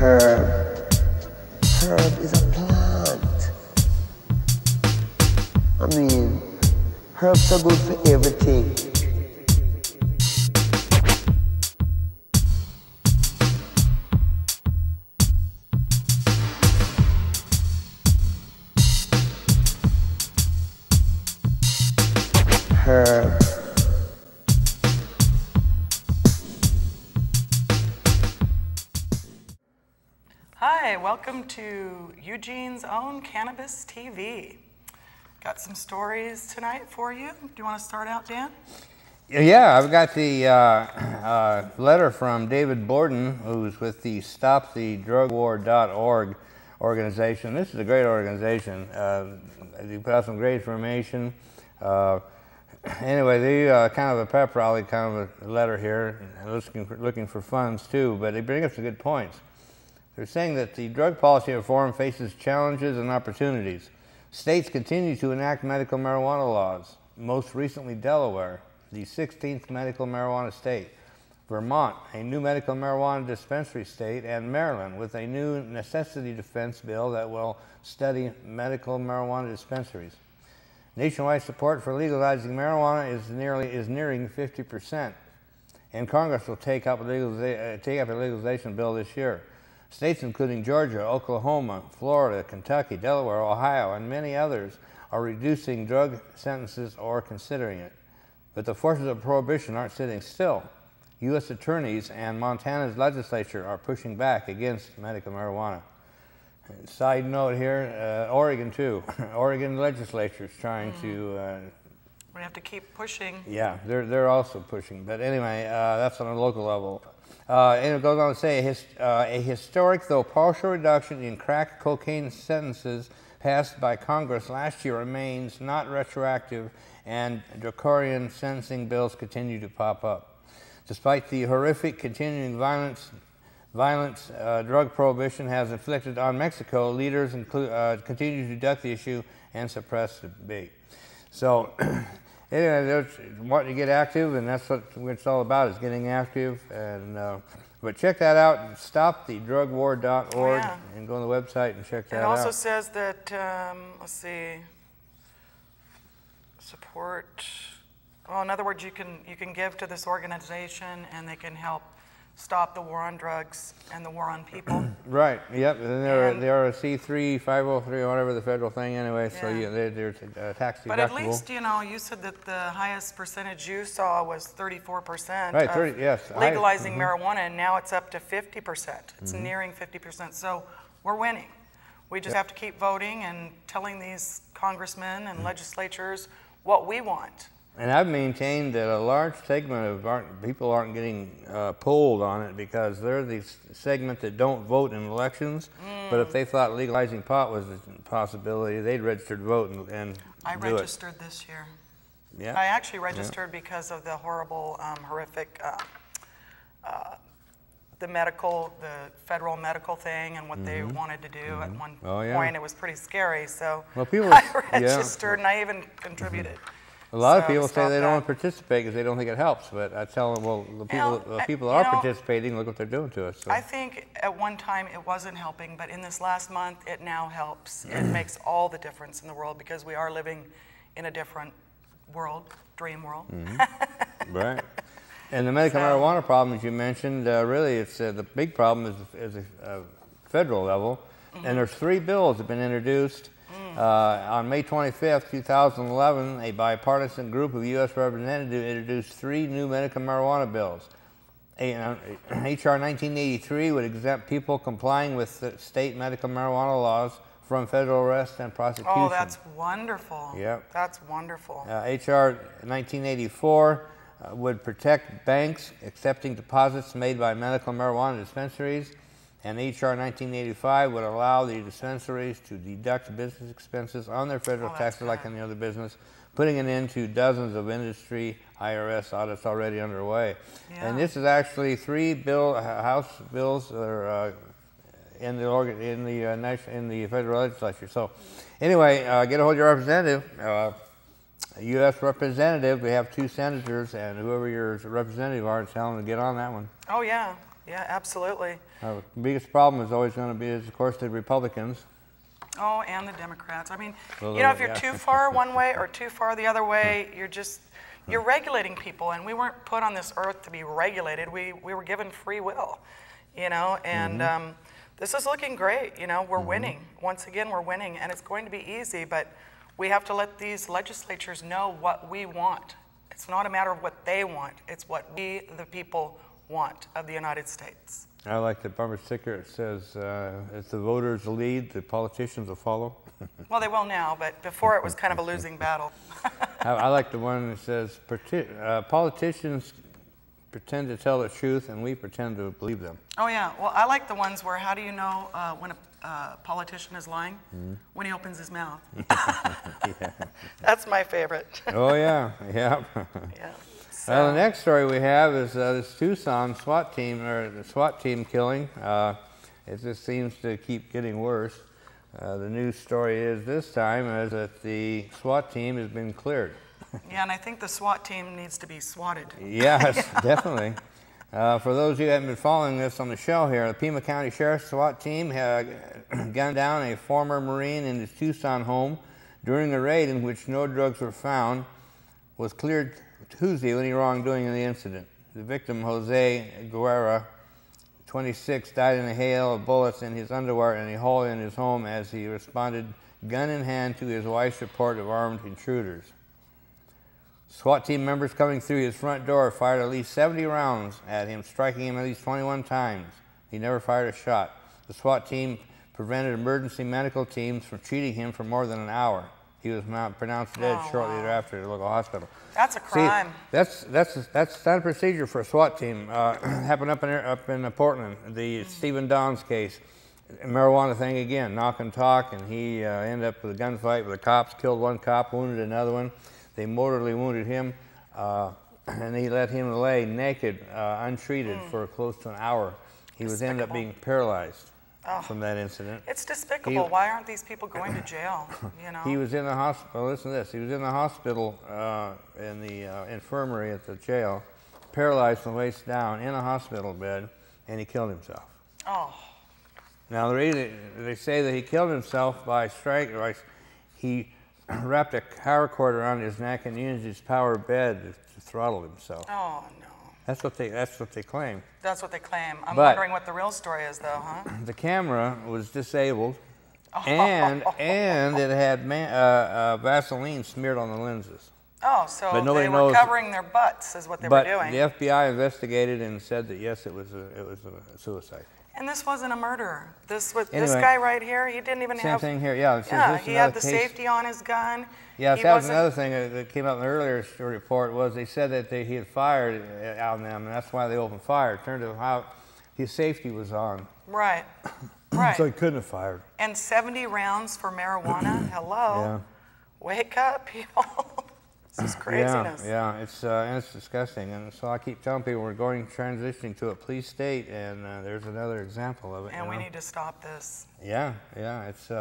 Herb. Herb is a plant. I mean, herbs are good for everything. Herb. Hi, welcome to Eugene's own Cannabis TV. Got some stories tonight for you. Do you want to start out, Dan? Yeah, I've got the letter from David Borden, who's with the StopTheDrugWar.org organization. This is a great organization. They put out some great information. Anyway, they kind of a pep rally, kind of a letter here, looking for funds too, but they bring up some good points. They're saying that the drug policy reform faces challenges and opportunities. States continue to enact medical marijuana laws, most recently Delaware, the 16th medical marijuana state, Vermont, a new medical marijuana dispensary state, and Maryland, with a new necessity defense bill that will study medical marijuana dispensaries. Nationwide support for legalizing marijuana is nearing 50%, and Congress will take up a legalization bill this year. States including Georgia, Oklahoma, Florida, Kentucky, Delaware, Ohio, and many others are reducing drug sentences or considering it. But the forces of prohibition aren't sitting still. U.S. attorneys and Montana's legislature are pushing back against medical marijuana. Side note here, Oregon too. Oregon legislature is trying to... We have to keep pushing. Yeah, they're also pushing. But anyway, that's on a local level. And it goes on to say, a historic, though partial, reduction in crack cocaine sentences passed by Congress last year remains not retroactive, and draconian sentencing bills continue to pop up. Despite the horrific continuing violence drug prohibition has inflicted on Mexico, leaders continue to duck the issue and suppress debate. So, anyway, they're wanting to get active, and that's what it's all about, is getting active. And but check that out, StopTheDrugWar.org, and go on the website and check that out. It also says that, let's see, support. Well, in other words, you can give to this organization, and they can help stop the war on drugs and the war on people. Right. Yep. And they're a C3, 503, or whatever the federal thing anyway. Yeah. So they're tax deductible. But at least, you know, you said that the highest percentage you saw was 34%. Right. 30. Yes. Legalizing marijuana, and now it's up to 50%. It's nearing 50%. So we're winning. We just have to keep voting and telling these congressmen and legislatures what we want. And I've maintained that a large segment of people aren't getting polled on it because they're the segment that don't vote in elections. But if they thought legalizing pot was a possibility, they'd register to vote and I registered this year. Yeah. I actually registered because of the horrible, horrific, the federal medical thing and what they wanted to do at one point. It was pretty scary. So I registered and I even contributed. A lot of people say they don't want to participate because they don't think it helps, but I tell them, well, the people that are participating, look what they're doing to us. So. I think at one time it wasn't helping, but in this last month, it now helps. It makes all the difference in the world because we are living in a different world, dream world. Right. And the medical marijuana problem, as you mentioned, really it's the big problem is a federal level, and there's 3 bills that have been introduced. On May 25th, 2011, a bipartisan group of U.S. representatives introduced 3 new medical marijuana bills. H.R. 1983 would exempt people complying with the state medical marijuana laws from federal arrest and prosecution. Oh, that's wonderful. Yep. That's wonderful. H.R. 1984 would protect banks accepting deposits made by medical marijuana dispensaries. And H.R. 1985 would allow the dispensaries to deduct business expenses on their federal taxes like any other business, putting an end to dozens of industry IRS audits already underway. Yeah. And this is actually 3 House bills that are in the federal legislature. So anyway, get a hold of your representative. U.S. representative, we have 2 senators, and whoever your representative are, tell them to get on that one. Oh, yeah. Yeah, absolutely. The biggest problem is always going to be, of course, the Republicans. Oh, and the Democrats. I mean, Well, you know, if you're yeah. too far one way or too far the other way, you're regulating people, and we weren't put on this earth to be regulated. We were given free will, you know, and this is looking great. You know, we're winning. Once again, we're winning, and it's going to be easy, but we have to let these legislatures know what we want. It's not a matter of what they want. It's what we, the people, want of the United States. I like the bumper sticker. It says, if the voters lead, the politicians will follow. Well, they will now, but before it was kind of a losing battle. I like the one that says, politicians pretend to tell the truth and we pretend to believe them. Oh, yeah. Well, I like the ones where how do you know when a politician is lying? When he opens his mouth. Yeah. That's my favorite. Oh, yeah. Yeah. Yeah. Well, the next story we have is this Tucson SWAT team, or the SWAT team killing. It just seems to keep getting worse. The news story is this time is that the SWAT team has been cleared. Yeah, and I think the SWAT team needs to be swatted. Yes, definitely. For those of you who haven't been following this on the show here, the Pima County Sheriff's SWAT team gunned down a former Marine in his Tucson home during a raid in which no drugs were found, was cleared Tuesday of any wrongdoing in the incident. The victim, Jose Guerra, 26, died in a hail of bullets in his underwear in a hole in his home as he responded gun in hand to his wife's report of armed intruders. SWAT team members coming through his front door fired at least 70 rounds at him, striking him at least 21 times. He never fired a shot. The SWAT team prevented emergency medical teams from treating him for more than an hour. He was pronounced dead shortly thereafter at a local hospital. That's a crime. See, that's not a procedure for a SWAT team. Happened up in Portland, the Stephen Downs case, marijuana thing again, knock and talk, and he ended up with a gunfight with the cops, killed one cop, wounded another one. They mortally wounded him, and he let him lay naked, untreated for close to an hour. He was ended up being paralyzed from that incident. It's despicable. Why aren't these people going to jail? You know. He was in the hospital. Listen to this. He was in the hospital in the infirmary at the jail, paralyzed from the waist down, in a hospital bed, and he killed himself. Oh. Now they say that he killed himself by he wrapped a paracord around his neck and used his power bed to throttle himself. Oh no. That's what they claim. That's what they claim. I'm wondering what the real story is, though, huh? The camera was disabled, and it had Vaseline smeared on the lenses. Oh, so But they were covering their butts, is what they were doing. But the FBI investigated and said that yes, it was a suicide. And this wasn't a murder. This guy right here, he didn't even have. Same thing here. Yeah. Yeah, he had the safety on his gun. Yeah, that was another thing that came up in the earlier report was they said that he had fired on them, and that's why they opened fire. It turned out his safety was on. Right. Right. So he couldn't have fired. And 70 rounds for marijuana? Hello. Yeah. Wake up, people. This is craziness. Yeah, and it's disgusting. And so I keep telling people we're transitioning to a police state, and there's another example of it. And we need to stop this. Yeah, it's.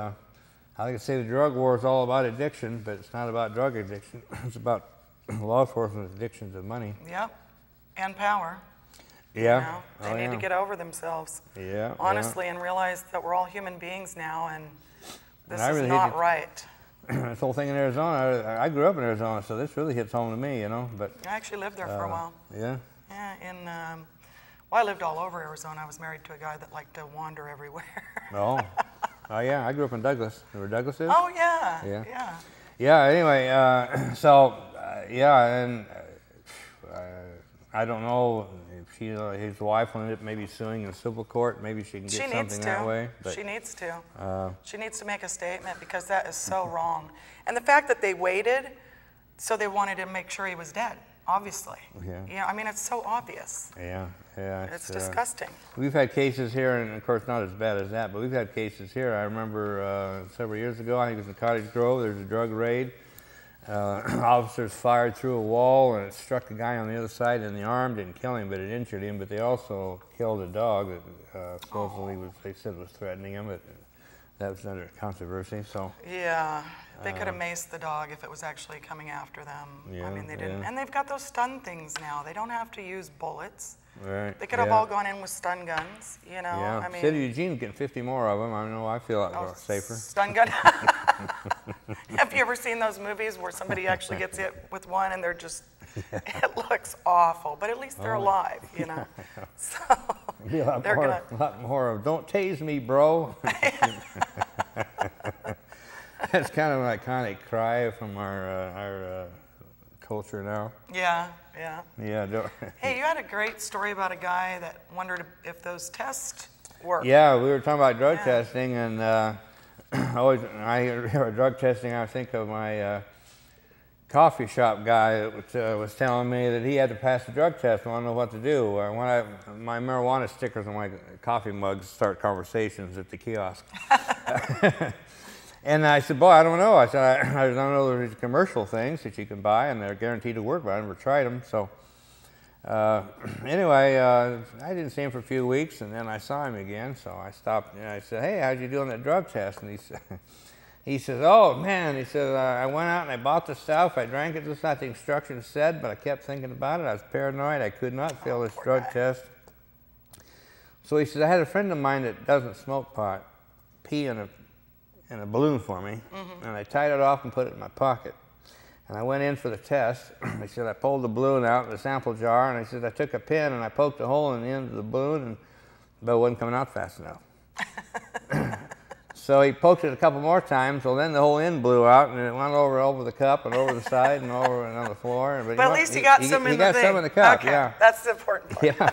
I like to say the drug war is all about addiction, but it's not about drug addiction. It's about law enforcement's addiction to money. Yep, and power. Yeah. You know? They need to get over themselves. Yeah. Honestly, and realize that we're all human beings now, and this really is not right. This whole thing in Arizona, I grew up in Arizona, so this really hits home to me, you know. But I actually lived there for a while. Yeah. Yeah, well, I lived all over Arizona. I was married to a guy that liked to wander everywhere. Oh. Oh yeah, I grew up in Douglas. You know where Douglas is? Oh yeah. Yeah. Yeah. Yeah. Anyway, yeah, and I don't know if his wife will end up maybe suing in civil court. Maybe she can get something that way. But she needs to. She needs to make a statement because that is so wrong. And the fact that they waited, so they wanted to make sure he was dead. Obviously. Yeah. Yeah. I mean, it's so obvious. Yeah. Yeah. It's disgusting. We've had cases here, and of course not as bad as that, but we've had cases here. I remember several years ago, I think it was in Cottage Grove, there was a drug raid. Officers fired through a wall, and it struck a guy on the other side in the arm. Didn't kill him, but it injured him. But they also killed a dog that supposedly they said was threatening him, but that was under controversy. So yeah, they could have maced the dog if it was actually coming after them. Yeah, I mean, they didn't. And they've got those stun things now. They don't have to use bullets. Right. They could have all gone in with stun guns, you know. Yeah. I mean, City of Eugene's getting 50 more of them. I know I feel a lot more safer. Stun gun. Have you ever seen those movies where somebody actually gets hit with one and they're just, it looks awful, but at least they're alive, you know. So Be a lot more of, don't tase me, bro. That's kind of an iconic cry from our culture now. Yeah, yeah. Yeah. Hey, you had a great story about a guy that wondered if those tests work. Yeah, we were talking about drug testing, and I hear drug testing, I think of my coffee shop guy that was telling me that he had to pass the drug test. I want to know what to do. My marijuana stickers on my coffee mugs start conversations at the kiosk. And I said, boy, I don't know. I said, I don't know there's commercial things that you can buy, and they're guaranteed to work, but I never tried them. So anyway, I didn't see him for a few weeks, and then I saw him again. So I stopped, and I said, hey, how'd you do on that drug test? And he says, oh, man, he said, I went out and I bought the stuff. I drank it just like the instructions said, but I kept thinking about it. I was paranoid. I could not fail this drug test. So he says, I had a friend of mine that doesn't smoke pot pee in a balloon for me, and I tied it off and put it in my pocket. And I went in for the test. He said, I pulled the balloon out of the sample jar, and I said, I took a pin and I poked a hole in the end of the balloon, but it wasn't coming out fast enough. So he poked it a couple more times, well then the whole end blew out, and it went over the cup and over the side and over and on the floor. But at least he got some in the thing. He got some in the cup, okay. yeah. That's the important part. Yeah.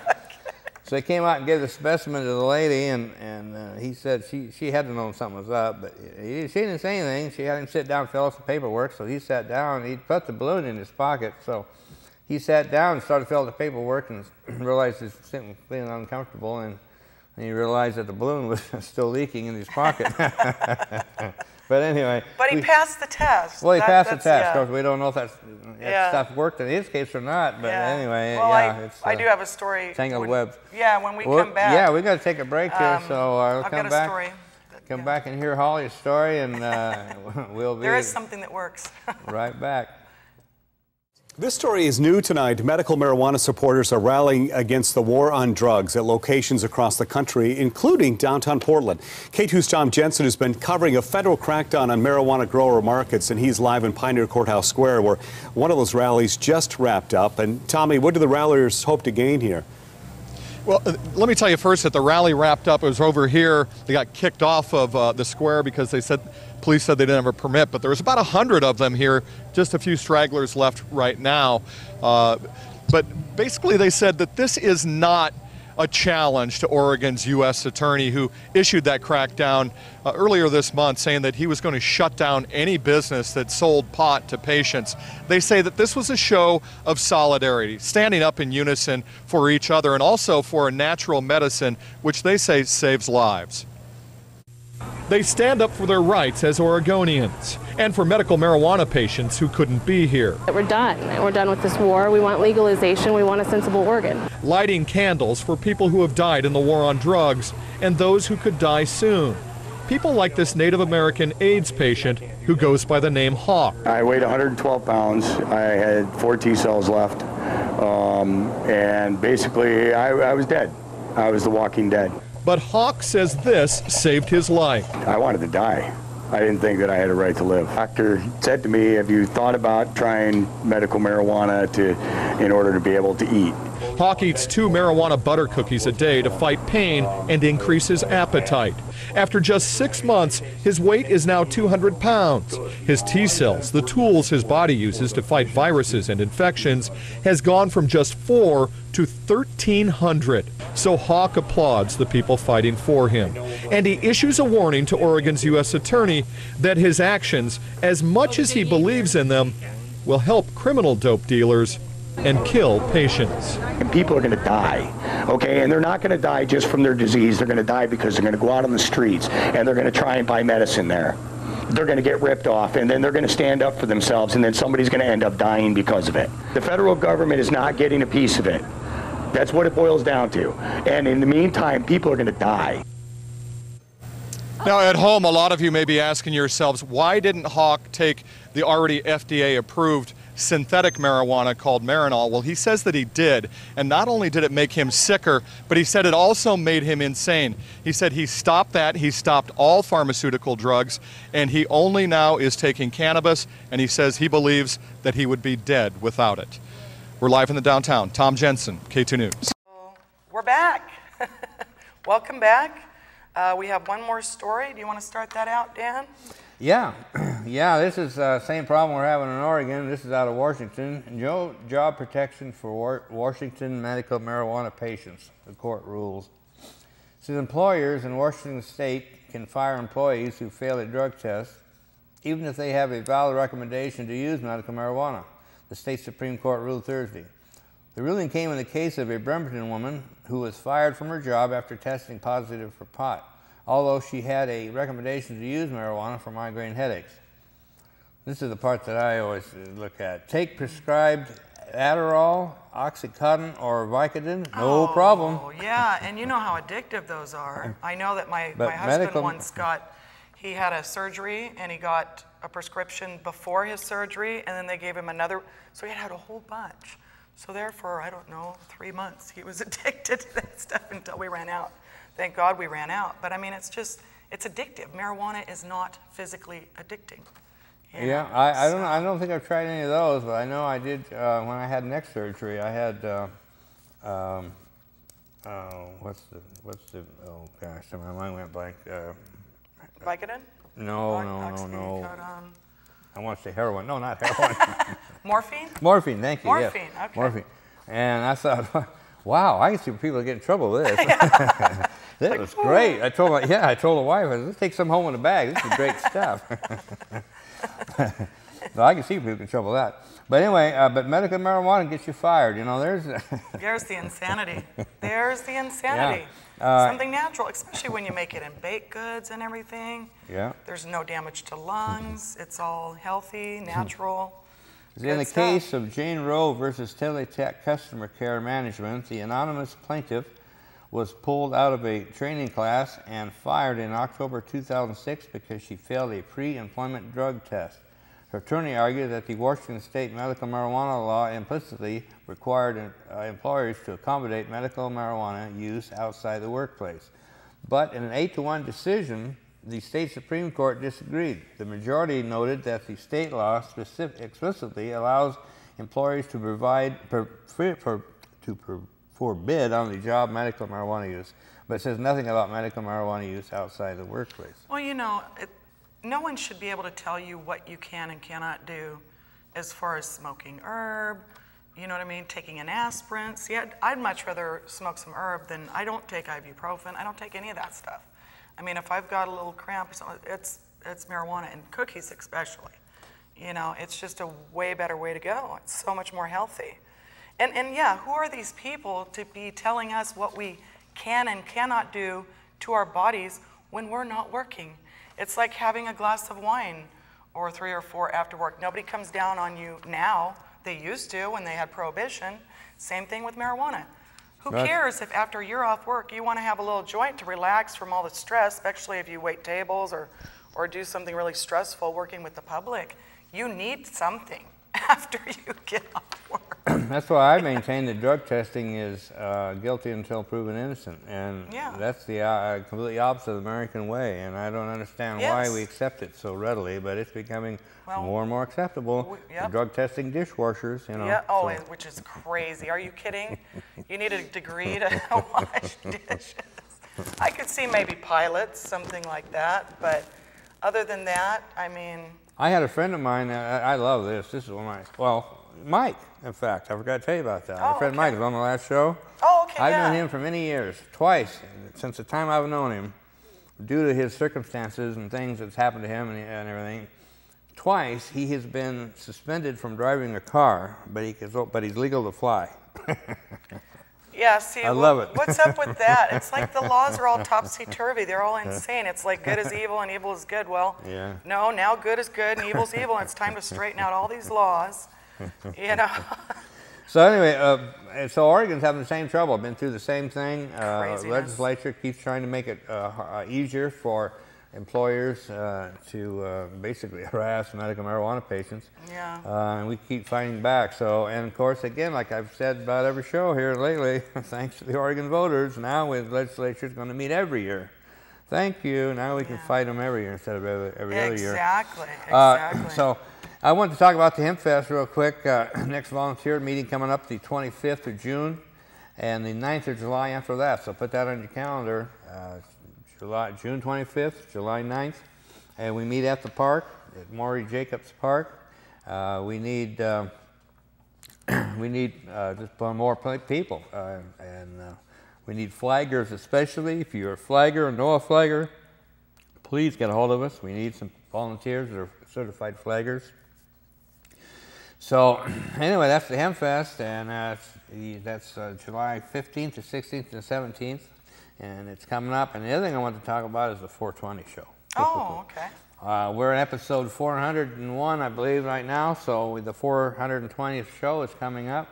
So he came out and gave the specimen to the lady, and he said she had to know something was up, but she didn't say anything. She had him sit down and fill out some paperwork, so he sat down. He put the balloon in his pocket, so he sat down and started filling the paperwork and realized he was feeling uncomfortable, and he realized that the balloon was still leaking in his pocket. But anyway. But he passed the test. Well, he passed the test. Of course, we don't know if that stuff worked in his case or not. But anyway, well, I do have a story. Tangled webs. Yeah, when we come back. Yeah, we got to take a break here, so we'll I've come got back. A story come back and hear Holly's story, and we'll be. There is something that works. Right back. This story is new tonight. Medical marijuana supporters are rallying against the war on drugs at locations across the country, including downtown Portland. K2's Tom Jensen has been covering a federal crackdown on marijuana grower markets, and he's live in Pioneer Courthouse Square, where one of those rallies just wrapped up. And Tommy, what do the ralliers hope to gain here? Well, let me tell you first that the rally wrapped up. It was over here. They got kicked off of the square because police said they didn't have a permit, but there was about 100 of them here, just a few stragglers left right now. But basically they said that this is not a challenge to Oregon's U.S. attorney, who issued that crackdown earlier this month, saying that he was going to shut down any business that sold pot to patients. They say that this was a show of solidarity, standing up in unison for each other, and also for a natural medicine, which they say saves lives. They stand up for their rights as Oregonians and for medical marijuana patients who couldn't be here. We're done. We're done with this war. We want legalization. We want a sensible Oregon. Lighting candles for people who have died in the war on drugs and those who could die soon. People like this Native American AIDS patient who goes by the name Hawk. I weighed 112 pounds. I had 4 T cells left. And basically I was dead. I was the walking dead. But Hawk says this saved his life. I wanted to die. I didn't think that I had a right to live. The doctor said to me, have you thought about trying medical marijuana in order to be able to eat? Hawk eats 2 marijuana butter cookies a day to fight pain and increase his appetite. After just 6 months, his weight is now 200 pounds. His T cells, the tools his body uses to fight viruses and infections, has gone from just 4 to 1,300. So Hawk applauds the people fighting for him. And he issues a warning to Oregon's U.S. attorney that his actions, as much as he believes in them, will help criminal dope dealers and kill patients. And people are going to die, okay? And they're not going to die just from their disease. They're going to die because they're going to go out on the streets and they're going to try and buy medicine there. They're going to get ripped off, and then they're going to stand up for themselves, and then somebody's going to end up dying because of it. The federal government is not getting a piece of it. That's what it boils down to. And in the meantime, people are going to die. Now at home, a lot of you may be asking yourselves, why didn't Hawk take the already FDA-approved synthetic marijuana called Marinol. Well, he says that he did, and not only did it make him sicker, but he said it also made him insane. He said he stopped that, he stopped all pharmaceutical drugs, and he only now is taking cannabis, and he says he believes that he would be dead without it. We're live in the downtown. Tom Jensen, K2 News. We're back. Welcome back. We have one more story. Do you want to start that out, Dan? Yeah, yeah, this is the same problem we're having in Oregon. This is out of Washington. No job protection for Washington medical marijuana patients, the court rules. Says employers in Washington state can fire employees who fail a drug test, even if they have a valid recommendation to use medical marijuana, the state Supreme Court ruled Thursday. The ruling came in the case of a Bremerton woman who was fired from her job after testing positive for pot, although she had a recommendation to use marijuana for migraine headaches. This is the part that I always look at. Take prescribed Adderall, Oxycontin, or Vicodin, no problem. Oh, yeah, and you know how addictive those are. I know that my husband once he had a surgery, and he got a prescription before his surgery, and then they gave him another, so he had a whole bunch. So therefore, I don't know, 3 months, he was addicted to that stuff until we ran out. Thank God we ran out. But I mean, it's addictive. Marijuana is not physically addicting. Yeah, I don't think I've tried any of those, but I know I did when I had neck surgery. I had oh gosh, my mind went blank. Vicodin? No. I want to say heroin. No, not heroin. Morphine? Morphine, thank you. Morphine, yes. okay. Morphine. And I thought, wow, I can see people get in trouble with this. That was great. I told the wife, let's take some home in a bag. This is great stuff. So I can see people get in trouble with that. But anyway, but medical marijuana gets you fired. You know, there's the insanity. There's the insanity. Yeah. Something natural, especially when you make it in baked goods and everything. Yeah. There's no damage to lungs. It's all healthy, natural. In the case of Jane Roe versus Teletech Customer Care Management, the anonymous plaintiff was pulled out of a training class and fired in October 2006 because she failed a pre-employment drug test. Her attorney argued that the Washington state medical marijuana law implicitly required employers to accommodate medical marijuana use outside the workplace. But in an 8-to-1 decision, the state Supreme Court disagreed. The majority noted that the state law explicitly allows employers to forbid on the job medical marijuana use, but it says nothing about medical marijuana use outside the workplace. Well, you know, no one should be able to tell you what you can and cannot do as far as smoking herb, you know what I mean, taking an aspirin. See, I'd much rather smoke some herb than, I don't take ibuprofen, I don't take any of that stuff. I mean, if I've got a little cramp, it's marijuana, and cookies especially. You know, it's just a way better way to go. It's so much more healthy. And yeah, who are these people to be telling us what we can and cannot do to our bodies when we're not working? It's like having a glass of wine or 3 or 4 after work. Nobody comes down on you now. They used to when they had prohibition. Same thing with marijuana. Who cares if after you're off work you want to have a little joint to relax from all the stress, especially if you wait tables or do something really stressful working with the public. You need something after you get off work. That's why I maintain that drug testing is guilty until proven innocent, and that's the completely opposite of the American way, and I don't understand why we accept it so readily, but it's becoming more and more acceptable. Drug testing dishwashers, you know. Yeah, which is crazy. Are you kidding? You need a degree to wash dishes. I could see maybe pilots, something like that, but other than that, I mean... I had a friend of mine, I love this. This is one of my, Mike, in fact. I forgot to tell you about that. My friend Mike was on the last show. Oh, okay, I've known him for many years, twice, since the time I've known him, due to his circumstances and things that's happened to him and everything. Twice, he has been suspended from driving a car, but he's legal to fly. Yeah, see, I love it. What's up with that? It's like the laws are all topsy-turvy. They're all insane. It's like good is evil and evil is good. Well, no, now good is good and evil is evil, and it's time to straighten out all these laws, you know. So anyway, so Oregon's having the same trouble. Been through the same thing. Legislature keeps trying to make it easier for employers to basically harass medical marijuana patients. Yeah. And we keep fighting back. So, and of course, again, like I've said about every show here lately, thanks to the Oregon voters, now the legislature is going to meet every year. Thank you. Now we can fight them every year instead of every other year. Exactly. So I want to talk about the Hempfest real quick. Next volunteer meeting coming up the 25th of June and the 9th of July after that. So put that on your calendar. June 25th, July 9th. And we meet at the park, at Maury Jacobs Park. We need just more people. We need flaggers, especially. If you're a flagger or know a flagger, please get a hold of us. We need some volunteers that are certified flaggers. So anyway, that's the Hempfest, and that's July 15th to 16th to 17th, and it's coming up. And the other thing I want to talk about is the 420 show. Oh, okay. We're in episode 401, I believe, right now, so the 420th show is coming up.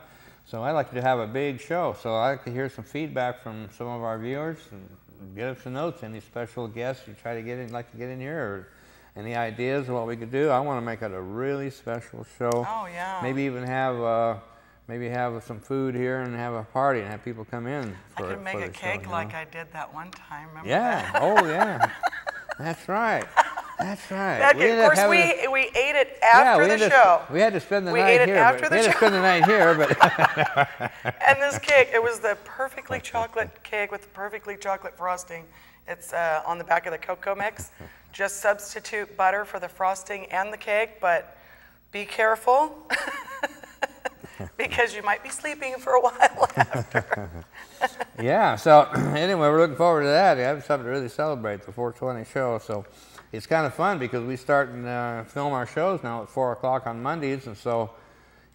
So I'd like to have a big show. So I'd like to hear some feedback from some of our viewers and get us some notes. Any special guests you try to get in, like to get in here, or any ideas of what we could do? I want to make it a really special show. Oh yeah. Maybe even have some food here and have a party and have people come in. I could make a cake like I did that one time. Remember that? Oh yeah. That's right. That's right. Of course, we ate it after the show. We had to spend the night here. We ate it after the show. We had to spend the night here, but. And this cake, it was the perfectly chocolate cake with the perfectly chocolate frosting. It's on the back of the cocoa mix. Just substitute butter for the frosting and the cake, but be careful because you might be sleeping for a while after. Yeah. So anyway, we're looking forward to that. We have something to really celebrate, the 420 show. So. It's kind of fun because we start and film our shows now at 4 o'clock on Mondays, and so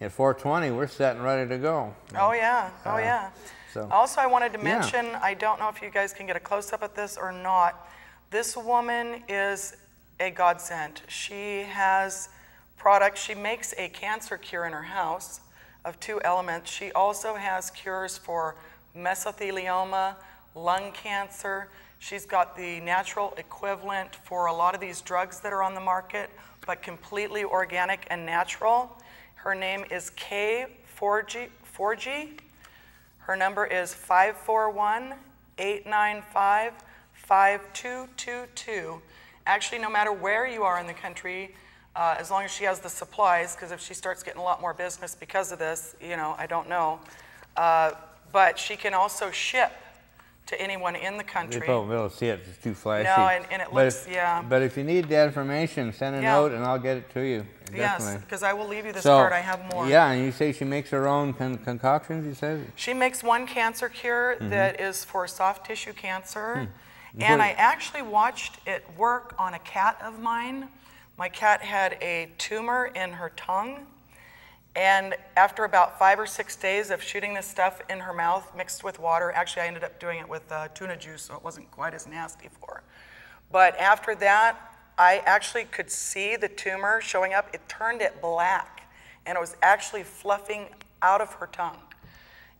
at 4:20 we're set and ready to go. Oh yeah, oh yeah. So, also, I wanted to mention, I don't know if you guys can get a close-up at this or not. This woman is a godsend. She has products. She makes a cancer cure in her house of 2 elements. She also has cures for mesothelioma, lung cancer. She's got the natural equivalent for a lot of these drugs that are on the market, but completely organic and natural. Her name is K4G. Her number is 541-895-5222. Actually, no matter where you are in the country, as long as she has the supplies, because if she starts getting a lot more business because of this, you know, I don't know. But she can also ship to anyone in the country. They won't be able to see it, it's too flashy. No, and it looks, But if you need that information, send a note and I'll get it to you. Yes, because I will leave you this card. I have more. Yeah, and you say she makes her own concoctions, you said? She makes one cancer cure that is for soft tissue cancer. And I actually watched it work on a cat of mine. My cat had a tumor in her tongue. And after about 5 or 6 days of shooting this stuff in her mouth mixed with water, actually I ended up doing it with tuna juice, so it wasn't quite as nasty for her. But after that, I actually could see the tumor showing up. It turned it black, and it was actually fluffing out of her tongue.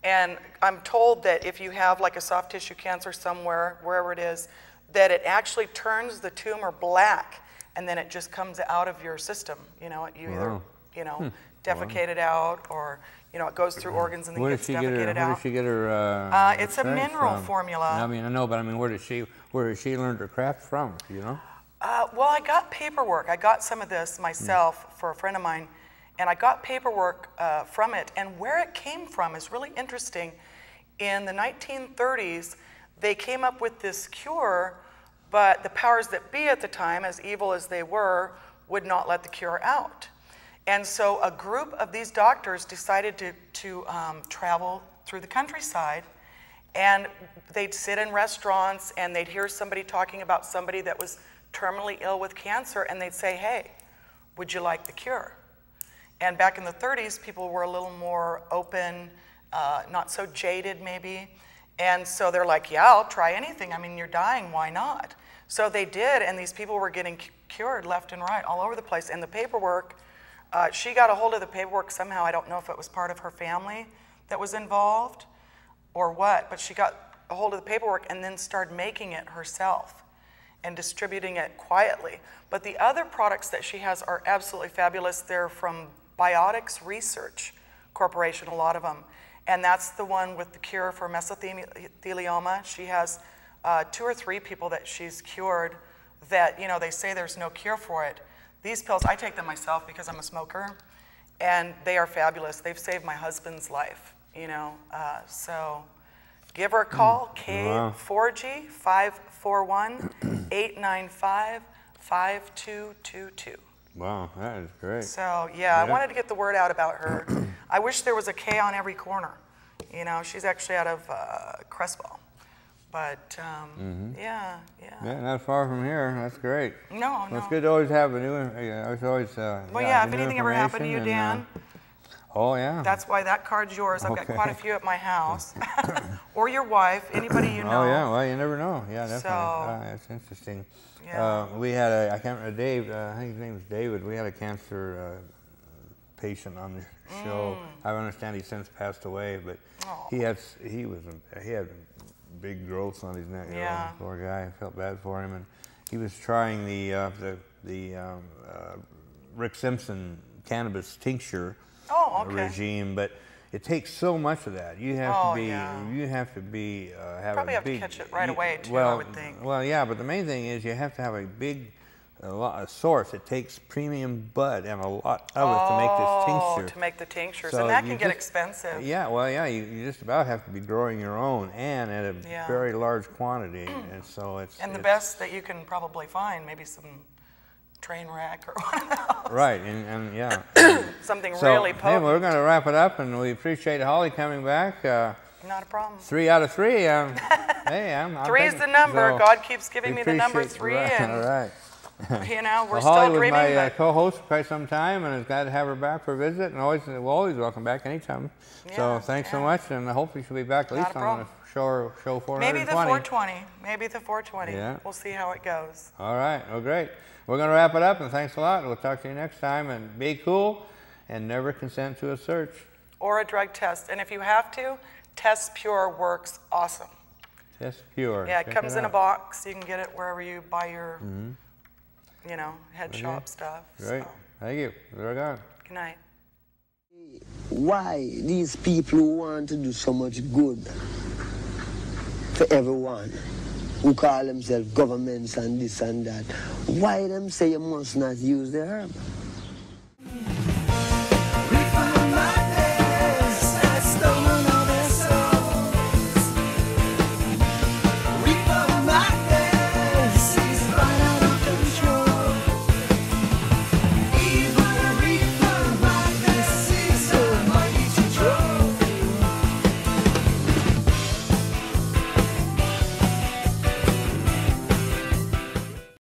And I'm told that if you have like a soft tissue cancer somewhere, wherever it is, that it actually turns the tumor black, and then it just comes out of your system. You know, you either, you know, defecate it out, or you know, it goes through organs and then gets defecated out. Where does she get her? It's a mineral formula. I mean, I know, but I mean, where does she learn her craft from? You know? Well, I got paperwork. I got some of this myself for a friend of mine, and I got paperwork from it. And where it came from is really interesting. In the 1930s, they came up with this cure, but the powers that be at the time, as evil as they were, would not let the cure out. And so a group of these doctors decided to travel through the countryside, and they'd sit in restaurants and they'd hear somebody talking about somebody that was terminally ill with cancer, and they'd say, hey, would you like the cure? And back in the 30s, people were a little more open, not so jaded maybe, and so they're like, yeah, I'll try anything. I mean, you're dying, why not? So they did, and these people were getting cured left and right all over the place. And the paperwork, she got a hold of the paperwork somehow. I don't know if it was part of her family that was involved or what, but she got a hold of the paperwork and then started making it herself. and distributing it quietly. But the other products that she has are absolutely fabulous. They're from Biotics Research Corporation, a lot of them. And that's the one with the cure for mesothelioma. She has 2 or 3 people that she's cured that, you know, they say there's no cure for it. These pills, I take them myself because I'm a smoker, and they are fabulous. They've saved my husband's life, you know. So give her a call, K4G 541-895-5222. Wow, that is great. So, yeah, I wanted to get the word out about her. I wish there was a K on every corner. You know, she's actually out of Crestwell. But, yeah. Yeah, not far from here. That's great. No. It's good to always have a new, if anything ever happened to you, Dan, oh, yeah. that's why that card's yours. I've got quite a few at my house. Or your wife, anybody you know. Oh, yeah, well, you never know. Yeah, definitely. So, that's interesting. Yeah. We had I can't remember, Dave, I think his name was David. We had a cancer patient on the show. I understand he since passed away, but he had big growths on his neck. You know, poor guy. I felt bad for him, and he was trying the Rick Simpson cannabis tincture regime, but it takes so much of that. You have to be, you have to be, have probably a have big, to catch it right away too, well, I would think. Well, yeah, but the main thing is you have to have a big source. It takes premium bud and a lot of it to make this tincture. To make the tinctures, So and that you can get just- expensive. Yeah, well, yeah, you just about have to be growing your own and at a very large quantity, and so it's... And the best that you can probably find, maybe some train wreck or one of those. Right, and yeah. Something So, really hey, potent. we're going to wrap it up, and we appreciate Holly coming back. Not a problem. 3 out of 3. Hey, I'm 3's the number. so God keeps giving we me the number appreciate- 3, right, and all right. you know, we're Well, Holly still was dreaming. my But co-host for quite some time, and it's glad to have her back for a visit, and we'll always welcome back anytime. So thanks so much, and I hope you should be back at least on the show 420. maybe the 420. Maybe the 420. Yeah. We'll see how it goes. All right, well, great. We're going to wrap it up, and thanks a lot. We'll talk to you next time, and be cool, and never consent to a search. Or a drug test. And if you have to, Test Pure works awesome. Test Pure. Yeah, it Check comes in a out. box. You can get it wherever you buy your, you know, head shop stuff. Great. So, Thank you. We're gone. good night. Why these people who want to do so much good for everyone, who call themselves governments and this and that, why them say you must not use the herb?